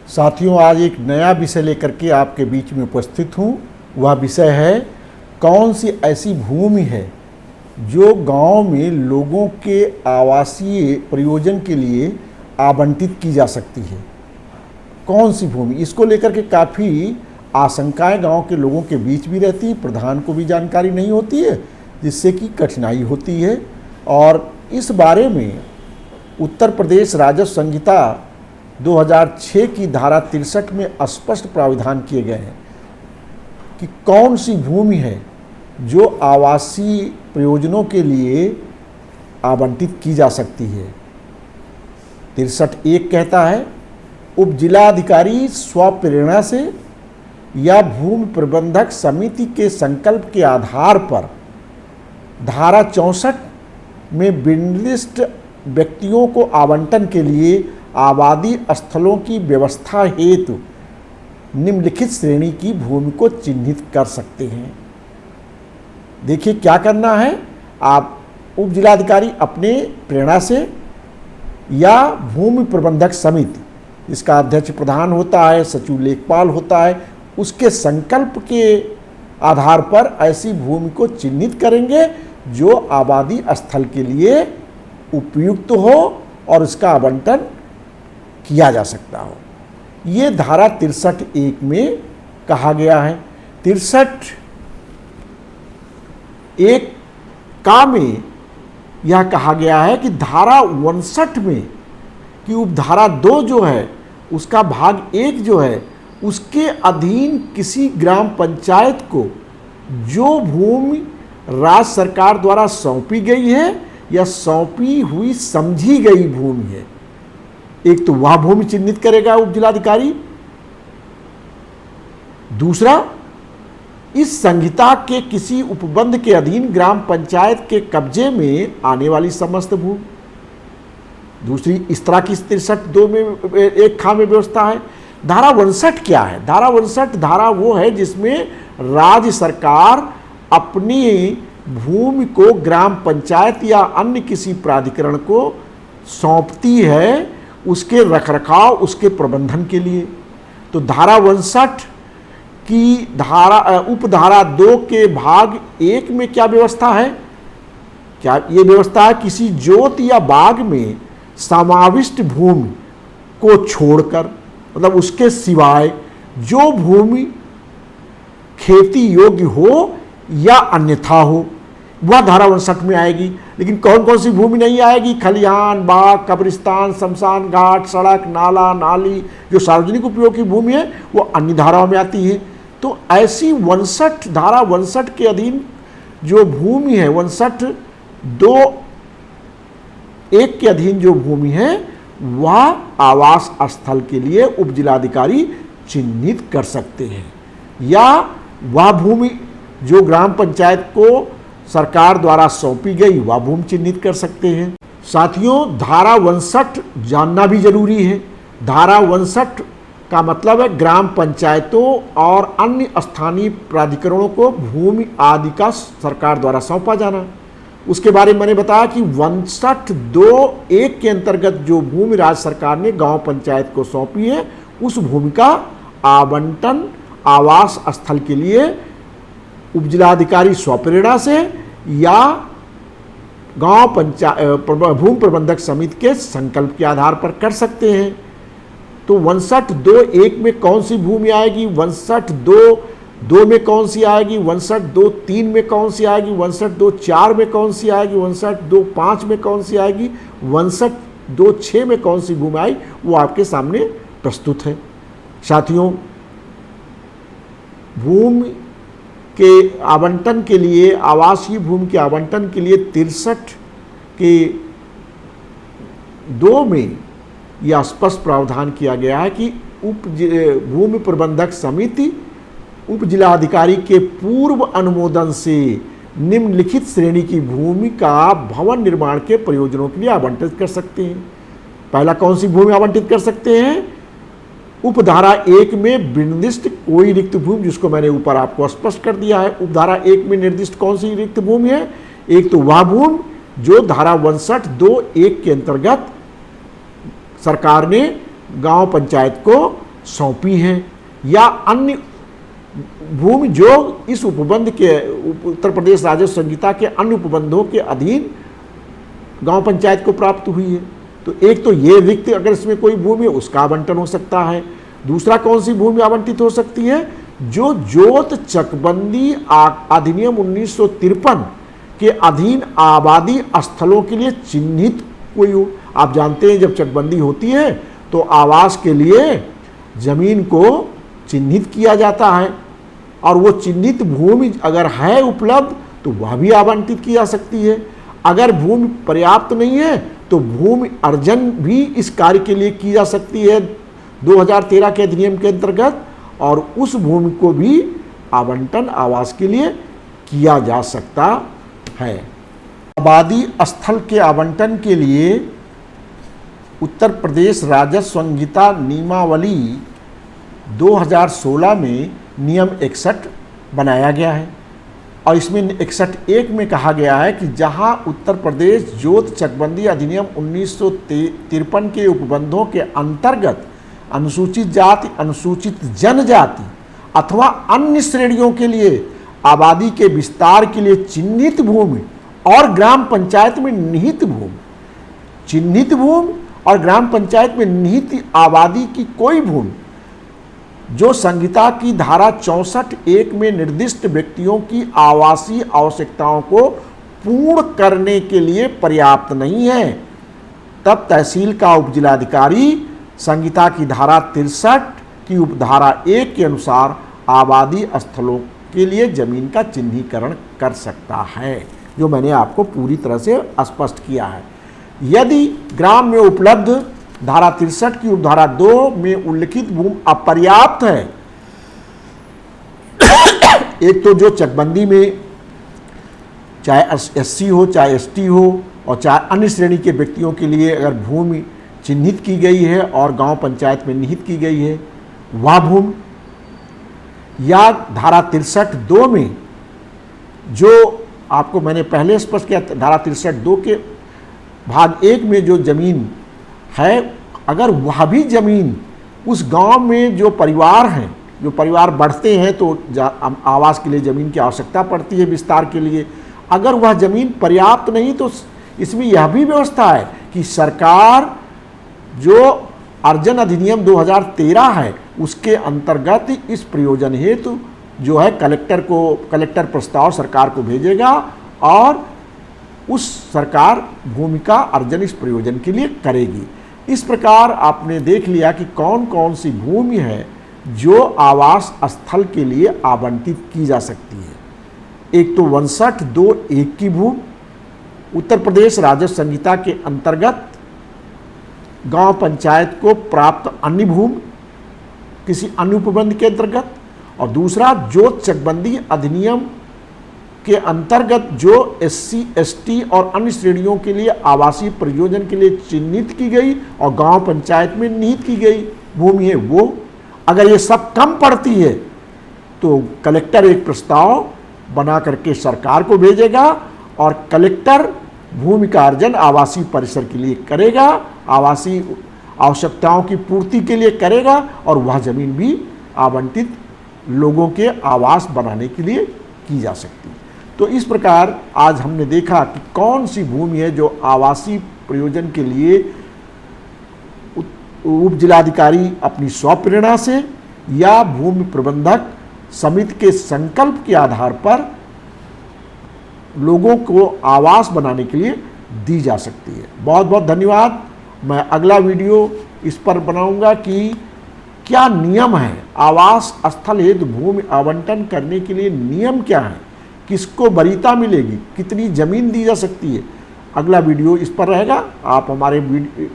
साथियों, आज एक नया विषय लेकर के आपके बीच में उपस्थित हूँ। वह विषय है कौन सी ऐसी भूमि है जो गांव में लोगों के आवासीय प्रयोजन के लिए आवंटित की जा सकती है। कौन सी भूमि, इसको लेकर के काफ़ी आशंकाएं गांव के लोगों के बीच भी रहती है। प्रधान को भी जानकारी नहीं होती है, जिससे कि कठिनाई होती है। और इस बारे में उत्तर प्रदेश राजस्व संहिता 2006 की धारा 63 में स्पष्ट प्राविधान किए गए हैं कि कौन सी भूमि है जो आवासीय प्रयोजनों के लिए आवंटित की जा सकती है। 63(1) कहता है, उप जिलाधिकारी स्वप्रेरणा से या भूमि प्रबंधक समिति के संकल्प के आधार पर धारा 64 में विनिर्दिष्ट व्यक्तियों को आवंटन के लिए आबादी स्थलों की व्यवस्था हेतु निम्नलिखित श्रेणी की भूमि को चिन्हित कर सकते हैं। देखिए क्या करना है, आप उप जिलाधिकारी अपने प्रेरणा से या भूमि प्रबंधक समिति, इसका अध्यक्ष प्रधान होता है, सचिव लेखपाल होता है, उसके संकल्प के आधार पर ऐसी भूमि को चिन्हित करेंगे जो आबादी स्थल के लिए उपयुक्त हो और इसका आवंटन किया जा सकता हो। ये धारा 63(1) में कहा गया है। 63(1) का में यह कहा गया है कि धारा 59 में कि उपधारा 2 जो है उसका भाग 1 जो है उसके अधीन किसी ग्राम पंचायत को जो भूमि राज्य सरकार द्वारा सौंपी गई है या सौंपी हुई समझी गई भूमि है, एक तो वह भूमि चिन्हित करेगा उप जिलाधिकारी। दूसरा, इस संहिता के किसी उपबंध के अधीन ग्राम पंचायत के कब्जे में आने वाली समस्त भूमि। दूसरी इस तरह की 63(2) में एक खा में व्यवस्था है। धारा 59 क्या है? धारा 59 धारा वो है जिसमें राज्य सरकार अपनी भूमि को ग्राम पंचायत या अन्य किसी प्राधिकरण को सौंपती है उसके रखरखाव, उसके प्रबंधन के लिए। तो धारा 59 की उपधारा 2 के भाग 1 में क्या व्यवस्था है? क्या ये व्यवस्था है, किसी जोत या बाग में समाविष्ट भूमि को छोड़कर, मतलब उसके सिवाय जो भूमि खेती योग्य हो या अन्यथा हो, वह धारा 59 में आएगी। लेकिन कौन कौन सी भूमि नहीं आएगी? खलिहान, बाग, कब्रिस्तान, शमशान घाट, सड़क, नाला, नाली, जो सार्वजनिक उपयोग की भूमि है वो अन्य धाराओं में आती है। तो ऐसी 59 धारा 59 के अधीन जो भूमि है, 59(2)(1) के अधीन जो भूमि है वह आवास स्थल के लिए उप जिलाधिकारी चिन्हित कर सकते हैं, या वह भूमि जो ग्राम पंचायत को सरकार द्वारा सौंपी गई वह भूमि चिन्हित कर सकते हैं। साथियों, धारा 59 जानना भी जरूरी है। धारा 59 का मतलब है ग्राम पंचायतों और अन्य स्थानीय प्राधिकरणों को भूमि आदि का सरकार द्वारा सौंपा जाना। उसके बारे में मैंने बताया कि 59(2)(1) के अंतर्गत जो भूमि राज्य सरकार ने गांव पंचायत को सौंपी है उस भूमि का आवंटन आवास स्थल के लिए उप जिलाधिकारी स्वप्रेरणा से या गांव पंचायत भूमि प्रबंधक समिति के संकल्प के आधार पर कर सकते हैं। तो 59(2)(1) में कौन सी भूमि आएगी, 59(2)(2) में कौन सी आएगी, 59(2)(3) में कौन सी आएगी, 59(2)(4) में कौन सी आएगी, 59(2)(5) में कौन सी आएगी, 59(2)(6) में कौन सी भूमि आई, वो आपके सामने प्रस्तुत है। साथियों, भूमि के आवंटन के लिए, आवासीय भूमि के आवंटन के लिए 63(2) में यह स्पष्ट प्रावधान किया गया है कि भूमि प्रबंधक समिति उप जिलाधिकारी के पूर्व अनुमोदन से निम्नलिखित श्रेणी की भूमि का भवन निर्माण के प्रयोजनों के लिए आवंटित कर सकते हैं। पहला कौन सी भूमि आवंटित कर सकते हैं? उपधारा 1 में निर्दिष्ट कोई रिक्त भूमि, जिसको मैंने ऊपर आपको स्पष्ट कर दिया है। उपधारा 1 में निर्दिष्ट कौन सी रिक्त भूमि है? एक तो वह भूमि जो धारा 59(2)(1) के अंतर्गत सरकार ने गांव पंचायत को सौंपी हैं या अन्य भूमि जो इस उपबंध के उत्तर प्रदेश राजस्व संहिता के अन्य उपबंधों के अधीन गांव पंचायत को प्राप्त हुई है। तो एक तो ये रिक्त अगर इसमें कोई भूमि है उसका आवंटन हो सकता है। दूसरा कौन सी भूमि आवंटित हो सकती है? जो जोत चकबंदी अधिनियम 1953 के अधीन आबादी स्थलों के लिए चिन्हित कोई हो। आप जानते हैं जब चकबंदी होती है तो आवास के लिए जमीन को चिन्हित किया जाता है और वो चिन्हित भूमि अगर है उपलब्ध तो वह भी आवंटित की जा सकती है। अगर भूमि पर्याप्त नहीं है तो भूमि अर्जन भी इस कार्य के लिए की जा सकती है 2013 के अधिनियम के अंतर्गत, और उस भूमि को भी आवंटन आवास के लिए किया जा सकता है। आबादी स्थल के आवंटन के लिए उत्तर प्रदेश राजस्व संहिता नियमावली 2016 में नियम 61 बनाया गया है और इसमें 61(1) में कहा गया है कि जहां उत्तर प्रदेश जोत चकबंदी अधिनियम 1953 के उपबंधों के अंतर्गत अनुसूचित जाति, अनुसूचित जनजाति अथवा अन्य श्रेणियों के लिए आबादी के विस्तार के लिए चिन्हित भूमि और ग्राम पंचायत में निहित भूमि, चिन्हित भूमि और ग्राम पंचायत में निहित आबादी की कोई भूमि जो संहिता की धारा 64(1) में निर्दिष्ट व्यक्तियों की आवासीय आवश्यकताओं को पूर्ण करने के लिए पर्याप्त नहीं है, तब तहसील का उपजिलाधिकारी संहिता की धारा 63 की उपधारा 1 के अनुसार आबादी स्थलों के लिए जमीन का चिन्हीकरण कर सकता है, जो मैंने आपको पूरी तरह से स्पष्ट किया है। यदि ग्राम में उपलब्ध धारा 63 की उपधारा 2 में उल्लिखित भूमि अपर्याप्त है, एक तो जो चकबंदी में चाहे SC हो चाहे ST हो और चाहे अन्य श्रेणी के व्यक्तियों के लिए अगर भूमि चिन्हित की गई है और गांव पंचायत में निहित की गई है वह भूमि, या धारा 63(2) में जो आपको मैंने पहले स्पष्ट किया, धारा 63(2) के भाग 1 में जो जमीन है, अगर वह भी जमीन उस गांव में जो परिवार हैं, जो परिवार बढ़ते हैं तो आवास के लिए ज़मीन की आवश्यकता पड़ती है विस्तार के लिए, अगर वह ज़मीन पर्याप्त नहीं तो इसमें यह भी व्यवस्था है कि सरकार जो अर्जन अधिनियम 2013 है उसके अंतर्गत इस प्रयोजन हेतु जो है कलेक्टर प्रस्ताव सरकार को भेजेगा और उस सरकार भूमि का अर्जन इस प्रयोजन के लिए करेगी। इस प्रकार आपने देख लिया कि कौन कौन सी भूमि है जो आवास स्थल के लिए आवंटित की जा सकती है। एक तो 59(2)(1) की भूमि उत्तर प्रदेश राजस्व संहिता के अंतर्गत गांव पंचायत को प्राप्त अन्य भूमि किसी अन्य उपबंध के अंतर्गत, और दूसरा जोत चकबंदी अधिनियम के अंतर्गत जो SC ST और अन्य श्रेणियों के लिए आवासीय प्रयोजन के लिए चिन्हित की गई और गांव पंचायत में निहित की गई भूमि है वो। अगर ये सब कम पड़ती है तो कलेक्टर एक प्रस्ताव बना करके सरकार को भेजेगा और कलेक्टर भूमि का अर्जन आवासीय परिसर के लिए करेगा, आवासीय आवश्यकताओं की पूर्ति के लिए करेगा और वह जमीन भी आवंटित लोगों के आवास बनाने के लिए की जा सकती है। तो इस प्रकार आज हमने देखा कि कौन सी भूमि है जो आवासीय प्रयोजन के लिए उप जिलाधिकारी अपनी स्वप्रेरणा से या भूमि प्रबंधक समिति के संकल्प के आधार पर लोगों को आवास बनाने के लिए दी जा सकती है। बहुत बहुत धन्यवाद। मैं अगला वीडियो इस पर बनाऊंगा कि क्या नियम है, आवास स्थल हेतु भूमि आवंटन करने के लिए नियम क्या है, किसको वरीयता मिलेगी, कितनी जमीन दी जा सकती है। अगला वीडियो इस पर रहेगा। आप हमारे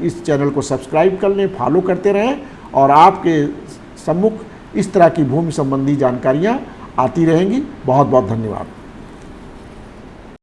इस चैनल को सब्सक्राइब कर लें, फॉलो करते रहें और आपके सम्मुख इस तरह की भूमि संबंधी जानकारियाँ आती रहेंगी। बहुत बहुत धन्यवाद।